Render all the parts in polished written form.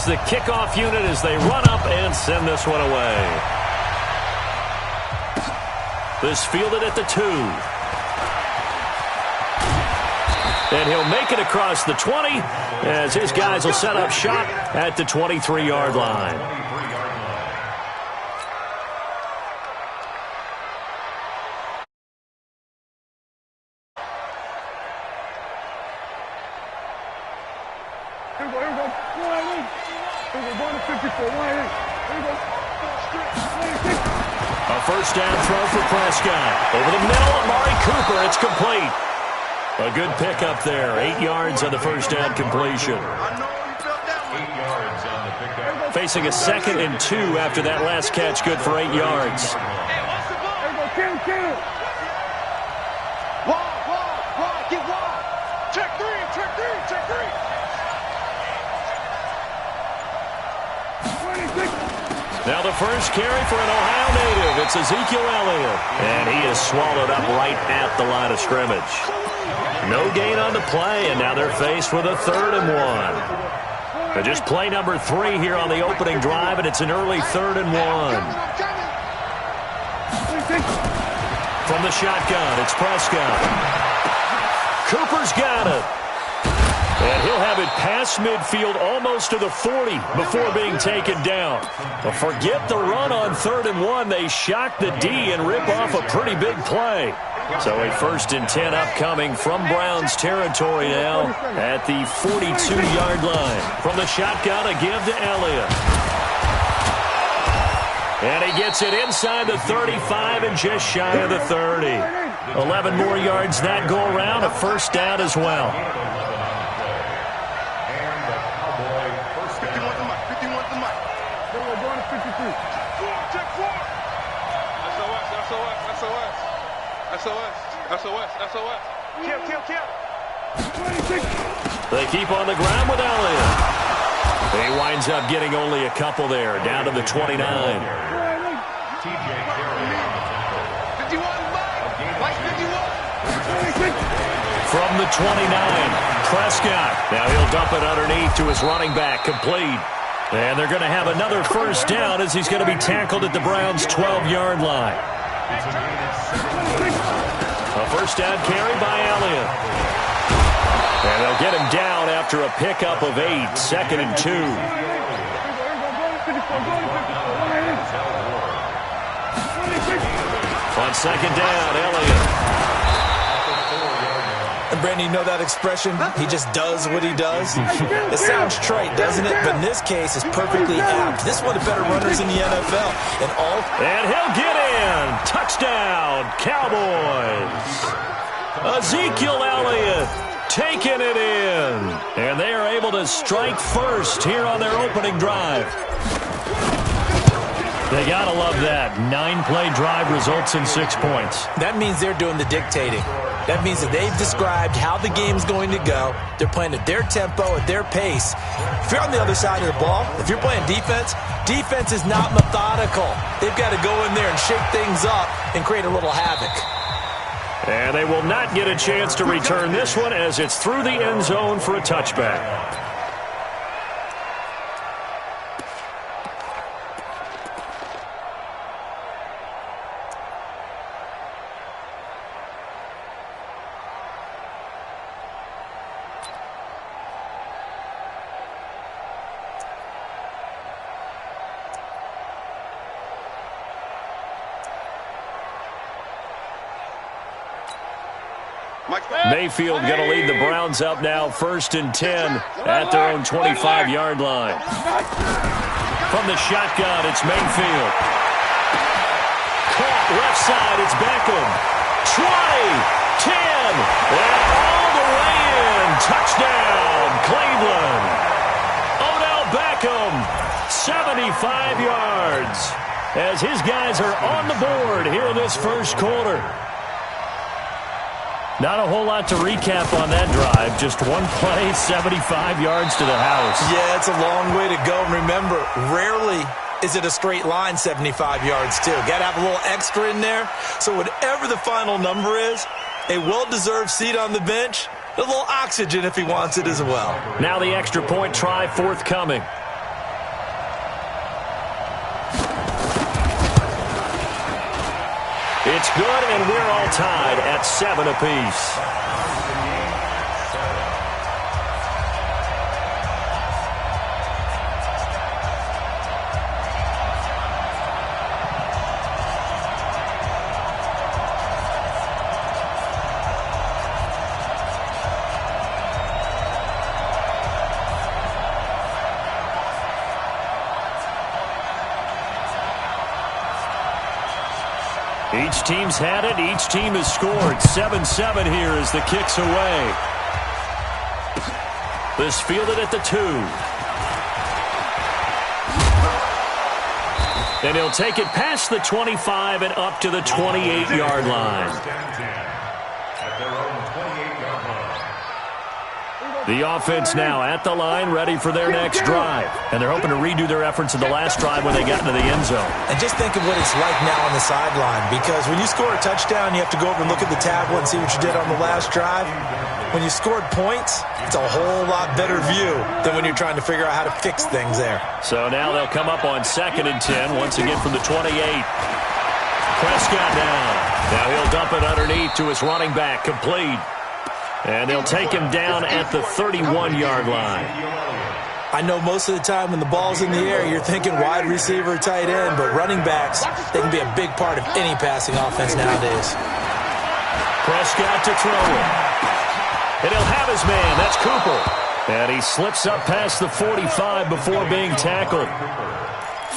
is the kickoff unit as they run up and send this one away. This fielded at the 2. And he'll make it across the 20 as his guys will set up shop at the 23-yard line. A first down throw for Prescott. Over the middle, Amari Cooper. It's complete. A good pickup there. 8 yards on the first down completion. Facing a 2nd and 2 after that last catch. Good for 8 yards. Now the first carry for an Ohio native. It's Ezekiel Elliott. And he is swallowed up right at the line of scrimmage. No gain on the play, and now they're faced with a 3rd and 1. But just play number 3 here on the opening drive, and it's an early 3rd and 1. From the shotgun, it's Prescott. Cooper's got it. And he'll have it past midfield almost to the 40 before being taken down. But forget the run on 3rd and 1. They shock the D and rip off a pretty big play. So a 1st and 10 upcoming from Browns territory now at the 42-yard line. From the shotgun, a give to Elliott. And he gets it inside the 35 and just shy of the 30. 11 more yards that go around, a first down as well. SOS. Kill. They keep on the ground with Elliott. He winds up getting only a couple there, down to the 29. From the 29, Prescott. Now he'll dump it underneath to his running back, complete. And they're going to have another first down as he's going to be tackled at the Browns' 12-yard line. A first down carry by Elliott. And they'll get him down after a pickup of 8, 2nd and 2. On 2nd down, Elliott. And Brandon, you know that expression? He just does what he does. It sounds trite, doesn't it? But in this case, it's perfectly apt. This is one of the better runners in the NFL. And he'll get in. Touchdown, Cowboys. Ezekiel Elliott taking it in. And they are able to strike first here on their opening drive. They got to love that. 9-play drive results in 6 points. That means they're doing the dictating. That means that they've described how the game's going to go. They're playing at their tempo, at their pace. If you're on the other side of the ball, if you're playing defense, defense is not methodical. They've got to go in there and shake things up and create a little havoc. And they will not get a chance to return this one as it's through the end zone for a touchback. Mayfield going to lead the Browns up now, 1st and 10 at their own 25-yard line. From the shotgun, it's Mayfield. Caught left side, it's Beckham. 20, 10, and all the way in. Touchdown, Cleveland. Odell Beckham, 75 yards. As his guys are on the board here in this first quarter. Not a whole lot to recap on that drive. Just one play, 75 yards to the house. Yeah, it's a long way to go. And remember, rarely is it a straight line 75 yards, too. Got to have a little extra in there. So whatever the final number is, a well-deserved seat on the bench, a little oxygen if he wants it as well. Now the extra point try forthcoming. It's good, and we're all tied at 7 apiece. Each team's had it. Each team has scored. 7-7 here as the kick's away. This fielded at the 2. And he'll take it past the 25 and up to the 28-yard line. The offense now at the line, ready for their next drive. And they're hoping to redo their efforts in the last drive when they got into the end zone. And just think of what it's like now on the sideline, because when you score a touchdown, you have to go over and look at the tablet and see what you did on the last drive. When you scored points, it's a whole lot better view than when you're trying to figure out how to fix things there. So now they'll come up on 2nd and 10, once again from the 28. Prescott down. Now he'll dump it underneath to his running back, complete. And they'll take him down at the 31-yard line. I know most of the time when the ball's in the air, you're thinking wide receiver, tight end, but running backs, they can be a big part of any passing offense nowadays. Prescott to throw it. And he'll have his man. That's Cooper. And he slips up past the 45 before being tackled.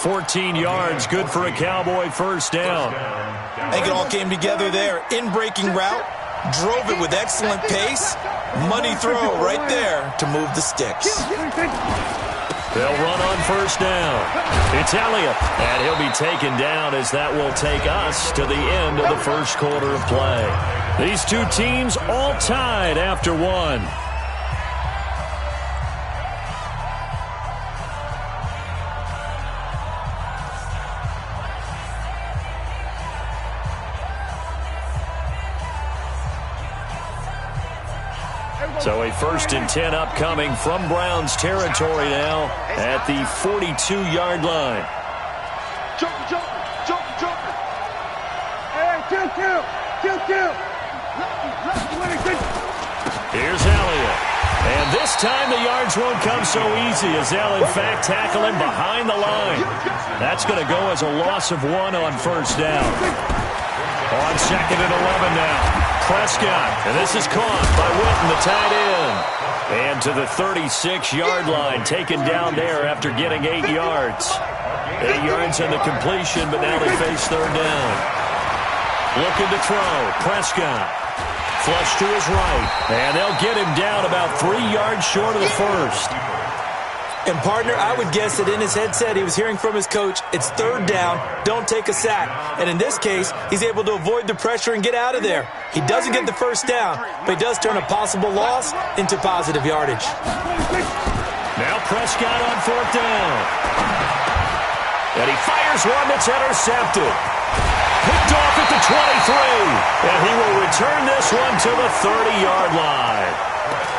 14 yards, good for a Cowboy first down. I think it all came together there. In-breaking route. Drove it with excellent pace. Money throw right there to move the sticks. They'll run on first down. It's Elliott, and he'll be taken down as that will take us to the end of the first quarter of play. These two teams all tied after 1. So a 1st and 10 upcoming from Browns territory now at the 42-yard line. Jump. Hey, kill. Here's Elliott. And this time the yards won't come so easy as they'll in fact tackle him behind the line. That's going to go as a loss of 1 on first down. On 2nd and 11 now. Prescott, and this is caught by Witten, the tight end. And to the 36-yard line, taken down there after getting 8 yards. 8 yards on the completion, but now they face 3rd down. Looking to throw, Prescott. Flush to his right, and they'll get him down about 3 yards short of the first. And, partner, I would guess that in his headset he was hearing from his coach, it's 3rd down, don't take a sack. And in this case, he's able to avoid the pressure and get out of there. He doesn't get the first down, but he does turn a possible loss into positive yardage. Now Prescott on 4th down. And he fires one that's intercepted. Picked off at the 23. And he will return this one to the 30-yard line.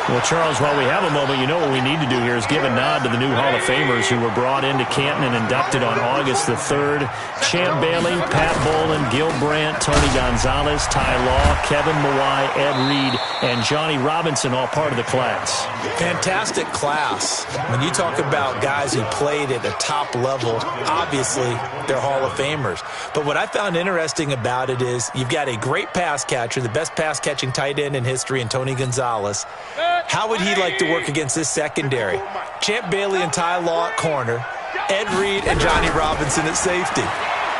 Well, Charles, while we have a moment, you know what we need to do here is give a nod to the new Hall of Famers who were brought into Canton and inducted on August the 3rd. Champ Bailey, Pat Bolin, Gil Brandt, Tony Gonzalez, Ty Law, Kevin Mawai, Ed Reed, and Johnny Robinson, all part of the class. Fantastic class. When you talk about guys who played at a top level, obviously they're Hall of Famers. But what I found interesting about it is you've got a great pass catcher, the best pass-catching tight end in history, in Tony Gonzalez. How would he like to work against this secondary? Champ Bailey and Ty Law at corner, Ed Reed and Johnny Robinson at safety.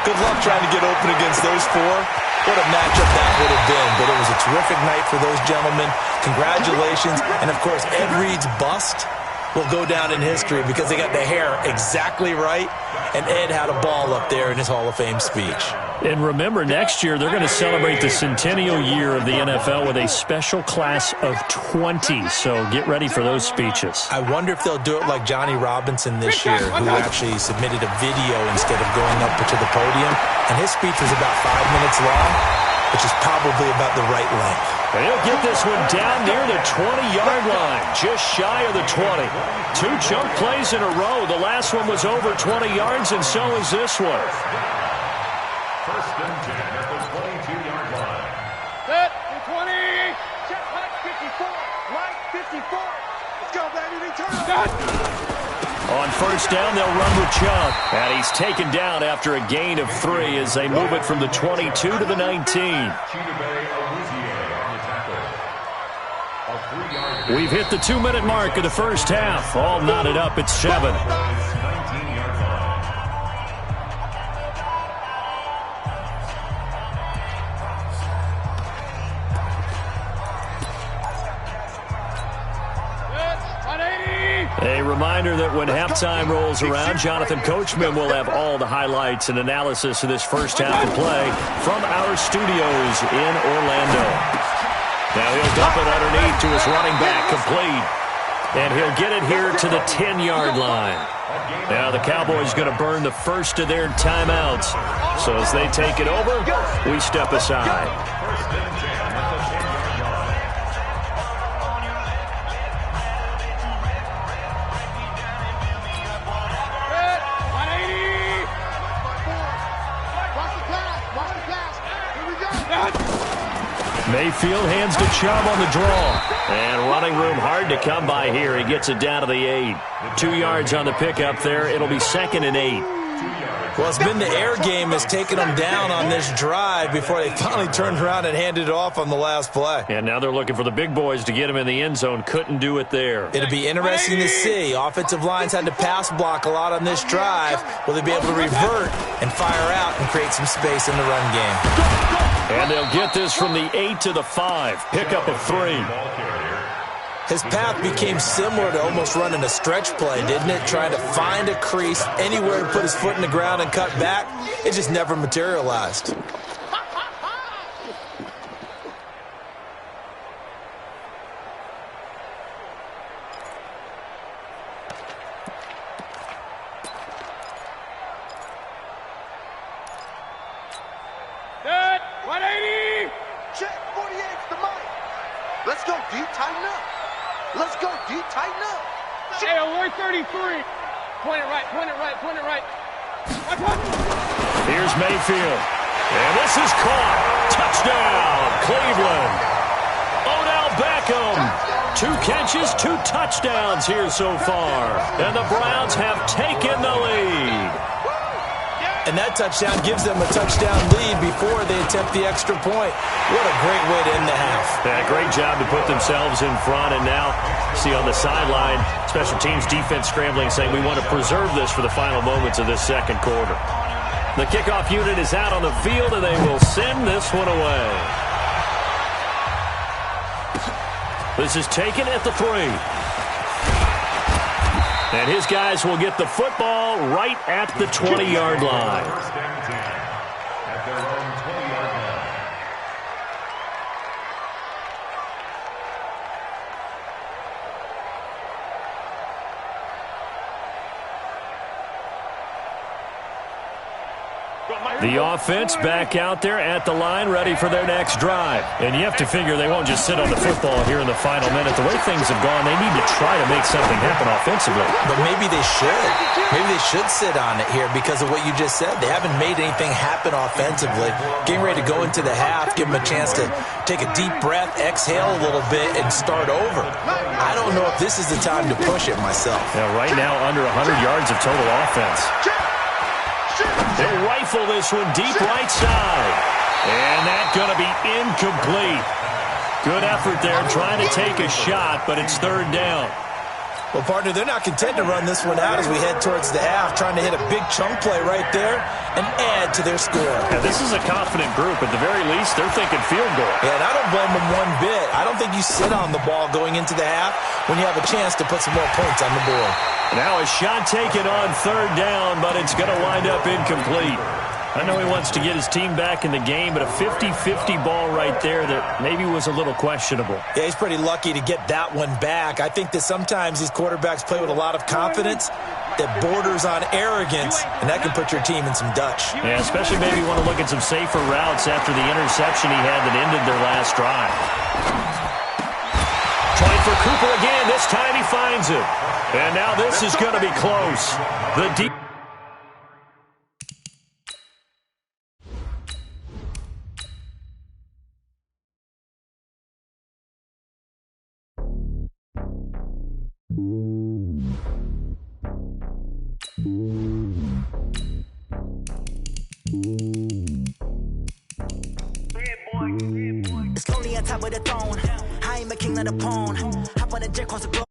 Good luck trying to get open against those 4. What a matchup that would have been. But it was a terrific night for those gentlemen. Congratulations. And, of course, Ed Reed's bust will go down in history because they got the hair exactly right, and Ed had a ball up there in his Hall of Fame speech. And remember, next year they're going to celebrate the centennial year of the NFL with a special class of 20, so get ready for those speeches. I wonder if they'll do it like Johnny Robinson this year, who actually submitted a video instead of going up to the podium, and his speech was about 5 minutes long. which is probably about the right length. And he'll get this one down near the 20-yard line, just shy of the 20. 2 chunk plays in a row. The last one was over 20 yards, and so is this one. First and 10 at the 22-yard line. Set, 20. Check, line 54. Line 54. Let's go, baby. Return. On first down, they'll run with Chubb. And he's taken down after a gain of 3 as they move it from the 22 to the 19. We've hit the 2-minute mark of the first half. All knotted up at 7. A reminder that when halftime rolls around, Jonathan Coachman will have all the highlights and analysis of this first half of play from our studios in Orlando. Now he'll dump it underneath to his running back, complete. And he'll get it here to the 10-yard line. Now the Cowboys going to burn the first of their timeouts. So as they take it over, we step aside. Mayfield hands to Chubb on the draw. And running room hard to come by here. He gets it down to the 8. 2 yards on the pickup there. It'll be 2nd and 8. Well, it's been the air game that's taken them down on this drive before they finally turned around and handed it off on the last play. And now they're looking for the big boys to get him in the end zone. Couldn't do it there. It'll be interesting to see. Offensive lines had to pass block a lot on this drive. Will they be able to revert and fire out and create some space in the run game? And they'll get this from the 8 to the 5. Pickup of 3. His path became similar to almost running a stretch play, didn't it? Trying to find a crease, anywhere to put his foot in the ground and cut back. It just never materialized. Set, 180. Check, 48's the mic. Let's go deep, tighten up. Let's go deep, tighten up. Hey, 133. Point it right, point it right, point it right. Watch. Here's Mayfield. And this is caught. Touchdown, Cleveland. Odell Beckham. 2 catches, 2 touchdowns here so far. And the Browns have taken the lead. And that touchdown gives them a touchdown lead before they attempt the extra point. What a great way to end the half. Yeah, great job to put themselves in front. And now, see on the sideline, special teams defense scrambling, saying we want to preserve this for the final moments of this second quarter. The kickoff unit is out on the field, and they will send this one away. This is taken at the 3. And his guys will get the football right at the 20-yard line. First and 10 at their own 20-yard line. The offense back out there at the line, ready for their next drive. And you have to figure they won't just sit on the football here in the final minute. The way things have gone, they need to try to make something happen offensively. But maybe they should. Maybe they should sit on it here because of what you just said. They haven't made anything happen offensively. Getting ready to go into the half, give them a chance to take a deep breath, exhale a little bit, and start over. I don't know if this is the time to push it myself. Yeah, right now, under 100 yards of total offense. They'll rifle this one deep right side. And that's going to be incomplete. Good effort there trying to take a shot, but it's 3rd down. Well, partner, they're not content to run this one out as we head towards the half, trying to hit a big chunk play right there and add to their score. Yeah, this is a confident group. At the very least, they're thinking field goal. Yeah, and I don't blame them one bit. I don't think you sit on the ball going into the half when you have a chance to put some more points on the board. Now a shot taken on 3rd down, but it's going to wind up incomplete. I know he wants to get his team back in the game, but a 50-50 ball right there that maybe was a little questionable. Yeah, he's pretty lucky to get that one back. I think that sometimes these quarterbacks play with a lot of confidence. that borders on arrogance, and that can put your team in some Dutch. Yeah, especially maybe you want to look at some safer routes after the interception he had that ended their last drive. Trying for Cooper again. This time he finds it. And now this is going to be close. The deep. It's lonely on top of the throne. I ain't a king of the pawn. Hop on the jet, cross the globe.